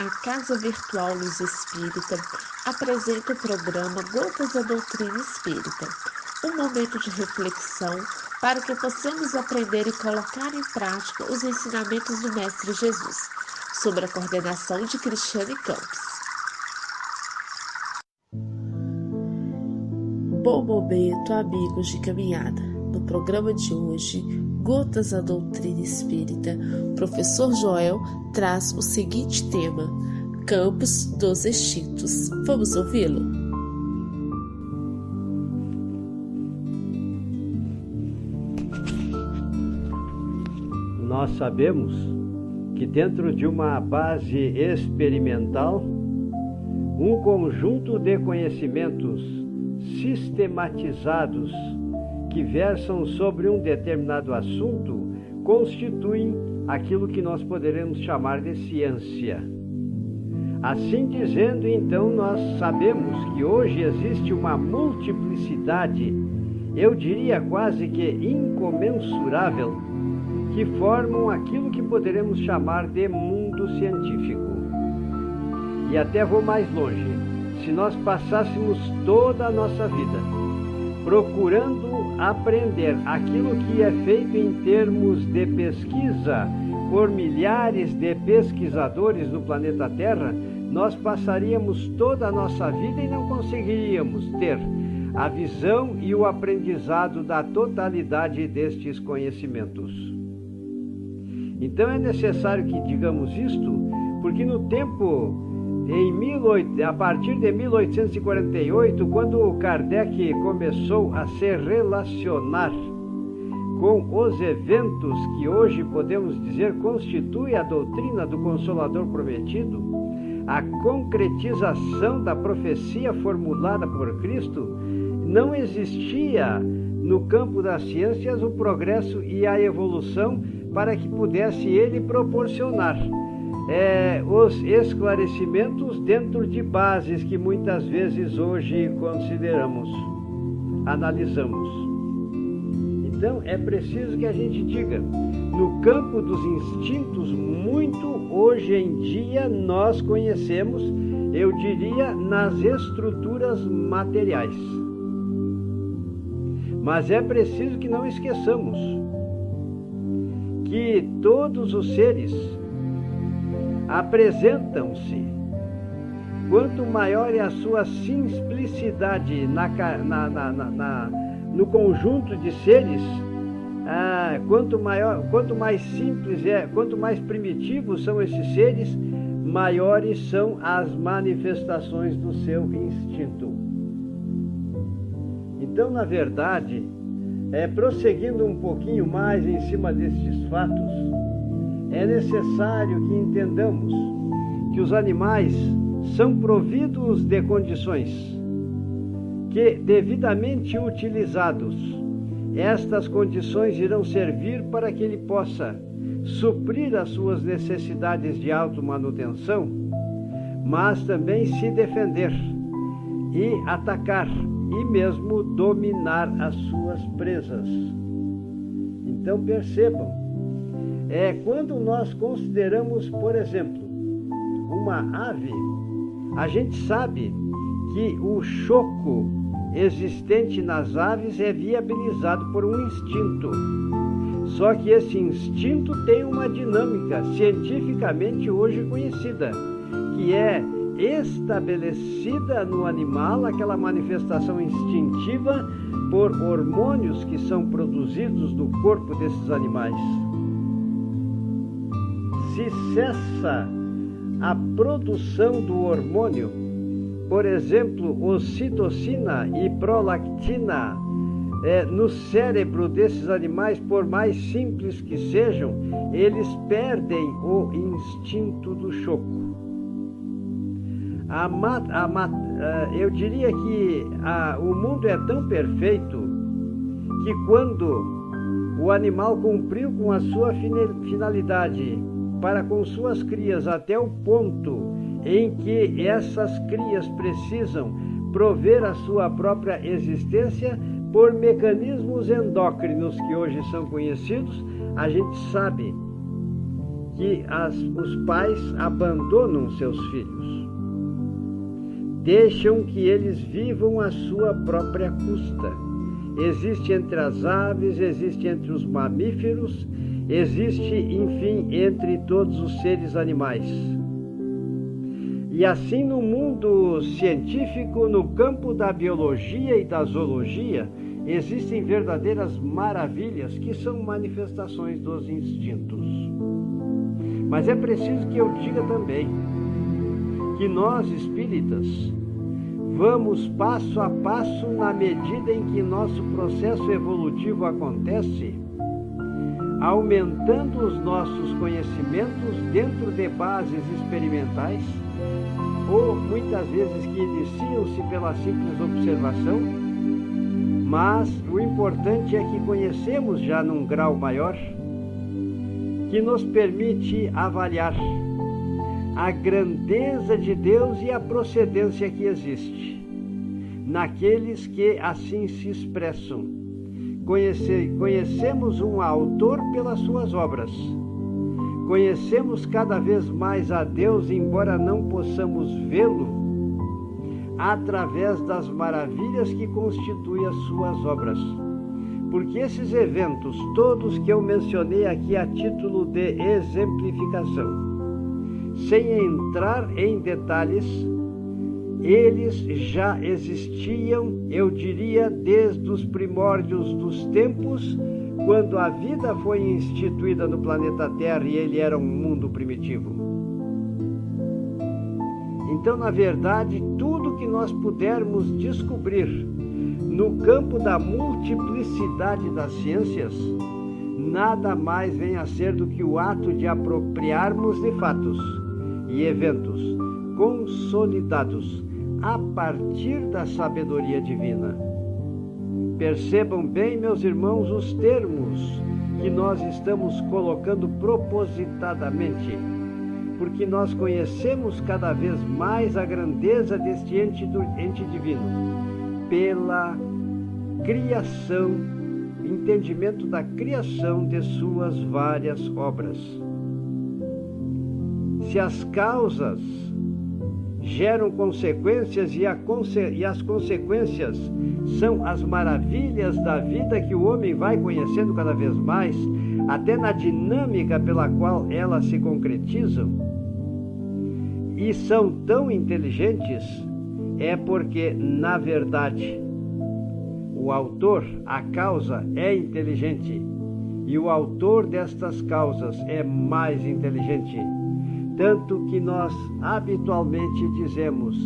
A Casa Virtual Luz Espírita apresenta o programa Gotas da Doutrina Espírita, um momento de reflexão para que possamos aprender e colocar em prática os ensinamentos do Mestre Jesus, sob a coordenação de Cristiane Campos. Bom momento, amigos de caminhada. No programa de hoje, Gotas da Doutrina Espírita, o professor Joel traz o seguinte tema: Campos dos Extintos. Vamos ouvi-lo? Nós sabemos que dentro de uma base experimental, um conjunto de conhecimentos sistematizados que versam sobre um determinado assunto constituem aquilo que nós poderemos chamar de ciência. Assim dizendo, então, nós sabemos que hoje existe uma multiplicidade, eu diria quase que incomensurável, que formam aquilo que poderemos chamar de mundo científico. E até vou mais longe. Se nós passássemos toda a nossa vida procurando aprender aquilo que é feito em termos de pesquisa por milhares de pesquisadores no planeta Terra, nós passaríamos toda a nossa vida e não conseguiríamos ter a visão e o aprendizado da totalidade destes conhecimentos. Então é necessário que digamos isto, porque no tempo, a partir de 1848, quando Kardec começou a se relacionar com os eventos que hoje podemos dizer constituem a doutrina do Consolador Prometido, a concretização da profecia formulada por Cristo, não existia no campo das ciências o progresso e a evolução para que pudesse ele proporcionar os esclarecimentos dentro de bases que muitas vezes hoje consideramos, analisamos. Então é preciso que a gente diga, no campo dos instintos, muito hoje em dia nós conhecemos, eu diria, nas estruturas materiais. Mas é preciso que não esqueçamos que todos os seres apresentam-se, quanto maior é a sua simplicidade no conjunto de seres, quanto mais simples quanto mais primitivos são esses seres, maiores são as manifestações do seu instinto. Então, na verdade, prosseguindo um pouquinho mais em cima destes fatos, é necessário que entendamos que os animais são providos de condições que, devidamente utilizados, estas condições irão servir para que ele possa suprir as suas necessidades de automanutenção, mas também se defender e atacar e mesmo dominar as suas presas. Então percebam, quando nós consideramos, por exemplo, uma ave, a gente sabe que o choco existente nas aves é viabilizado por um instinto. Só que esse instinto tem uma dinâmica cientificamente hoje conhecida, que é estabelecida no animal, aquela manifestação instintiva por hormônios que são produzidos no corpo desses animais. Se cessa a produção do hormônio, por exemplo, ocitocina e prolactina, no cérebro desses animais, por mais simples que sejam, eles perdem o instinto do choco. Eu diria que o mundo é tão perfeito que quando o animal cumpriu com a sua finalidade para com suas crias até o ponto em que essas crias precisam prover a sua própria existência por mecanismos endócrinos que hoje são conhecidos, a gente sabe que os pais abandonam seus filhos. Deixam que eles vivam à sua própria custa. Existe entre as aves, existe entre os mamíferos, existe, enfim, entre todos os seres animais. E assim, no mundo científico, no campo da biologia e da zoologia, existem verdadeiras maravilhas que são manifestações dos instintos. Mas é preciso que eu diga também que nós, espíritas, vamos passo a passo na medida em que nosso processo evolutivo acontece, aumentando os nossos conhecimentos dentro de bases experimentais, ou muitas vezes que iniciam-se pela simples observação, mas o importante é que conhecemos já num grau maior, que nos permite avaliar a grandeza de Deus e a procedência que existe naqueles que assim se expressam. Conhecemos um autor pelas suas obras. Conhecemos cada vez mais a Deus, embora não possamos vê-lo, através das maravilhas que constituem as suas obras. Porque esses eventos, todos que eu mencionei aqui a título de exemplificação, sem entrar em detalhes, eles já existiam, eu diria, desde os primórdios dos tempos, quando a vida foi instituída no planeta Terra e ele era um mundo primitivo. Então, na verdade, tudo que nós pudermos descobrir no campo da multiplicidade das ciências, nada mais vem a ser do que o ato de apropriarmos de fatos e eventos consolidados a partir da sabedoria divina. Percebam bem, meus irmãos, os termos que nós estamos colocando propositadamente, porque nós conhecemos cada vez mais a grandeza deste ente divino, pela criação, entendimento da criação de suas várias obras. Se as causas geram consequências e as consequências são as maravilhas da vida que o homem vai conhecendo cada vez mais, até na dinâmica pela qual elas se concretizam, e são tão inteligentes, é porque, na verdade, o autor, a causa, é inteligente, e o autor destas causas é mais inteligente. Tanto que nós habitualmente dizemos: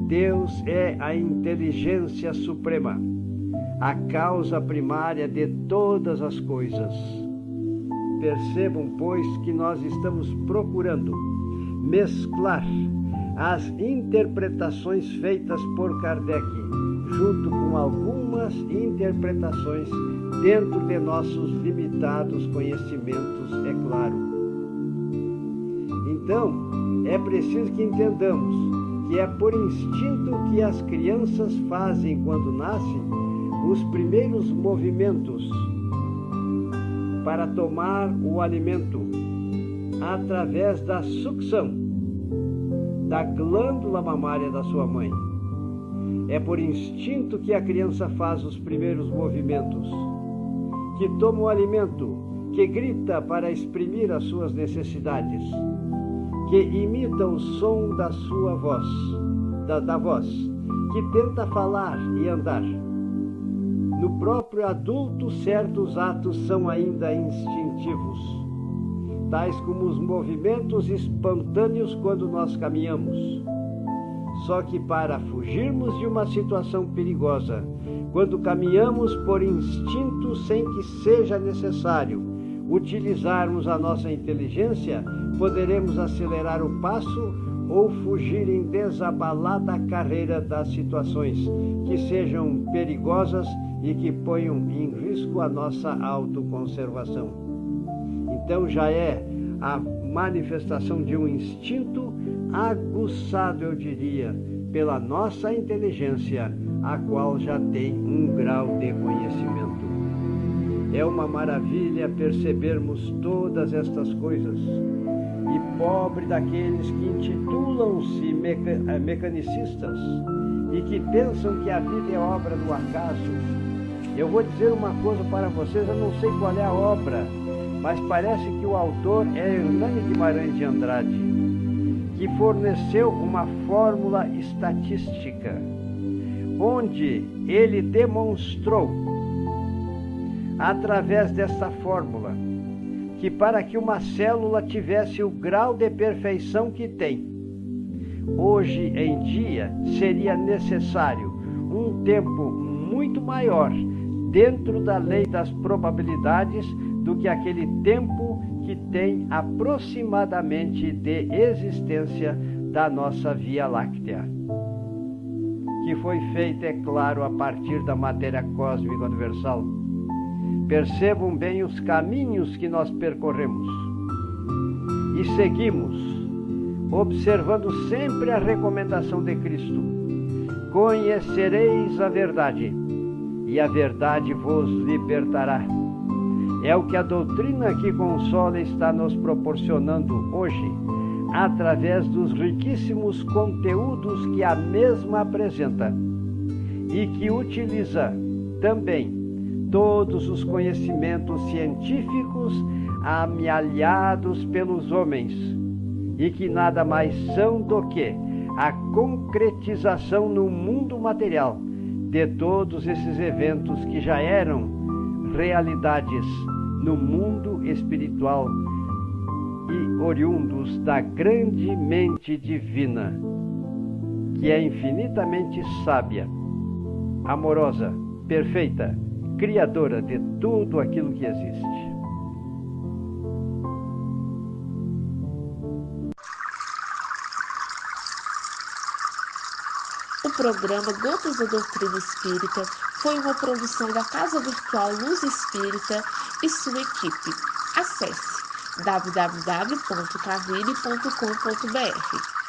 Deus é a inteligência suprema, a causa primária de todas as coisas. Percebam, pois, que nós estamos procurando mesclar as interpretações feitas por Kardec, junto com algumas interpretações dentro de nossos limitados conhecimentos, é claro. Então, é preciso que entendamos que é por instinto que as crianças fazem, quando nascem, os primeiros movimentos para tomar o alimento, através da sucção da glândula mamária da sua mãe. É por instinto que a criança faz os primeiros movimentos, que toma o alimento, que grita para exprimir as suas necessidades, que imita o som da sua voz, da voz, que tenta falar e andar. No próprio adulto, certos atos são ainda instintivos, tais como os movimentos espontâneos quando nós caminhamos. Só que para fugirmos de uma situação perigosa, quando caminhamos por instinto sem que seja necessário utilizarmos a nossa inteligência, poderemos acelerar o passo ou fugir em desabalada carreira das situações que sejam perigosas e que ponham em risco a nossa autoconservação. Então já é a manifestação de um instinto aguçado, eu diria, pela nossa inteligência, a qual já tem um grau de conhecimento. É uma maravilha percebermos todas estas coisas. E pobre daqueles que intitulam-se mecanicistas e que pensam que a vida é obra do acaso. Eu vou dizer uma coisa para vocês, eu não sei qual é a obra, mas parece que o autor é Hernani Guimarães de Andrade, que forneceu uma fórmula estatística, onde ele demonstrou, através dessa fórmula, que para que uma célula tivesse o grau de perfeição que tem, hoje em dia seria necessário um tempo muito maior dentro da lei das probabilidades do que aquele tempo que tem aproximadamente de existência da nossa Via Láctea, que foi feita, é claro, a partir da matéria cósmica universal. Percebam bem os caminhos que nós percorremos e seguimos, observando sempre a recomendação de Cristo: conhecereis a verdade, e a verdade vos libertará. É o que a doutrina que consola está nos proporcionando hoje, através dos riquíssimos conteúdos que a mesma apresenta e que utiliza também todos os conhecimentos científicos amealhados pelos homens e que nada mais são do que a concretização no mundo material de todos esses eventos que já eram realidades no mundo espiritual e oriundos da grande mente divina, que é infinitamente sábia, amorosa, perfeita, criadora de tudo aquilo que existe. O programa Gotas da Doutrina Espírita foi uma produção da Casa Virtual Luz Espírita e sua equipe. Acesse www.cavile.com.br.